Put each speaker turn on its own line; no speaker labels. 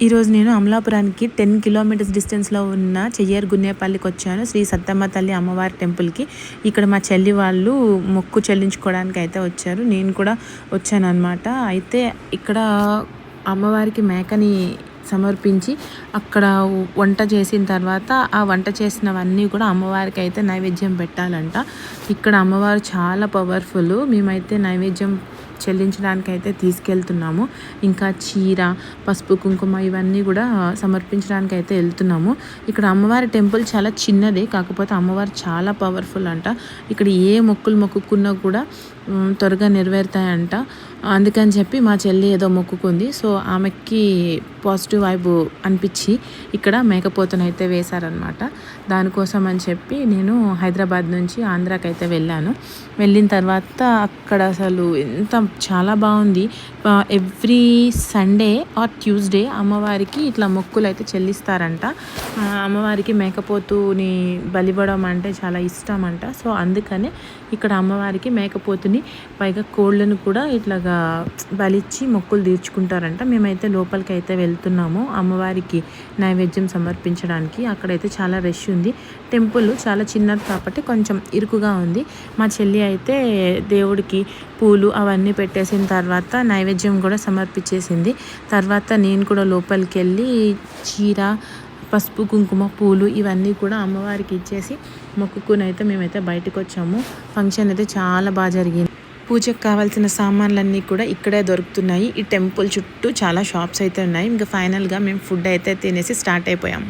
ఈరోజు నేను అమలాపురానికి 10 కిలోమీటర్స్ డిస్టెన్స్లో ఉన్న చెయ్యేరు గున్నేపల్లికి వచ్చాను. శ్రీ సత్తమ్మ తల్లి అమ్మవారి టెంపుల్కి. ఇక్కడ మా చెల్లి వాళ్ళు మొక్కు చెల్లించుకోవడానికి అయితే వచ్చారు. నేను కూడా వచ్చాను అనమాట. అయితే ఇక్కడ అమ్మవారికి మేకని సమర్పించి అక్కడ వంట చేసిన తర్వాత ఆ వంట చేసినవన్నీ కూడా అమ్మవారికి అయితే నైవేద్యం పెట్టాలంట. ఇక్కడ అమ్మవారు చాలా పవర్ఫుల్. మేమైతే నైవేద్యం చెల్లించడానికి అయితే తీసుకెళ్తున్నాము. ఇంకా చీర, పసుపు, కుంకుమ ఇవన్నీ కూడా సమర్పించడానికి అయితే వెళ్తున్నాము. ఇక్కడ అమ్మవారి టెంపుల్ చాలా చిన్నదే, కాకపోతే అమ్మవారు చాలా పవర్ఫుల్ అంట. ఇక్కడ ఏ మొక్కులు మొక్కుకున్నా కూడా త్వరగా నెరవేరుతాయంట. అందుకని చెప్పి మా చెల్లి ఏదో మొక్కుకుంది. సో ఆమెకి పాజిటివ్ వైబ్ అనిపించి ఇక్కడ మేకపోతునైతే వేశారనమాట. దానికోసం అని చెప్పి నేను హైదరాబాద్ నుంచి ఆంధ్రాకి అయితే వెళ్ళాను. వెళ్ళిన తర్వాత అక్కడ అసలు చాలా బాగుంది. ఎవ్రీ సండే ఆర్ ట్యూస్డే అమ్మవారికి ఇట్లా మొక్కులు అయితే చెల్లిస్తారంట. అమ్మవారికి మేకపోతుని బలివ్వడం అంటే చాలా ఇష్టం అంట. సో అందుకనే ఇక్కడ అమ్మవారికి మేకపోతుని, పైగా కోళ్ళను కూడా ఇట్లాగా బలిచ్చి మొక్కులు తీర్చుకుంటారంట. మేమైతే లోపలికి అయితే వెళ్తున్నాము అమ్మవారికి నైవేద్యం సమర్పించడానికి. అక్కడైతే చాలా రష్ ఉంది. టెంపుల్ చాలా చిన్నది కాబట్టి కొంచెం ఇరుకుగా ఉంది. మా చెల్లి అయితే దేవుడికి పూలు అవన్నీ పెట్టేసిన తర్వాత నైవేద్యం కూడా సమర్పించేసింది. తర్వాత నేను కూడా లోపలికి వెళ్ళి చీర, పసుపు, కుంకుమ, పూలు ఇవన్నీ కూడా అమ్మవారికి ఇచ్చేసి మొక్కుకుని అయితే మేమైతే బయటకు వచ్చాము. ఫంక్షన్ అయితే చాలా బాగా జరిగింది. పూజకు కావాల్సిన సామాన్లన్నీ కూడా ఇక్కడే దొరుకుతున్నాయి. ఈ టెంపుల్ చుట్టూ చాలా షాప్స్ అయితే ఉన్నాయి. ఇంకా ఫైనల్గా మేము ఫుడ్ అయితే తినేసి స్టార్ట్ అయిపోయాము.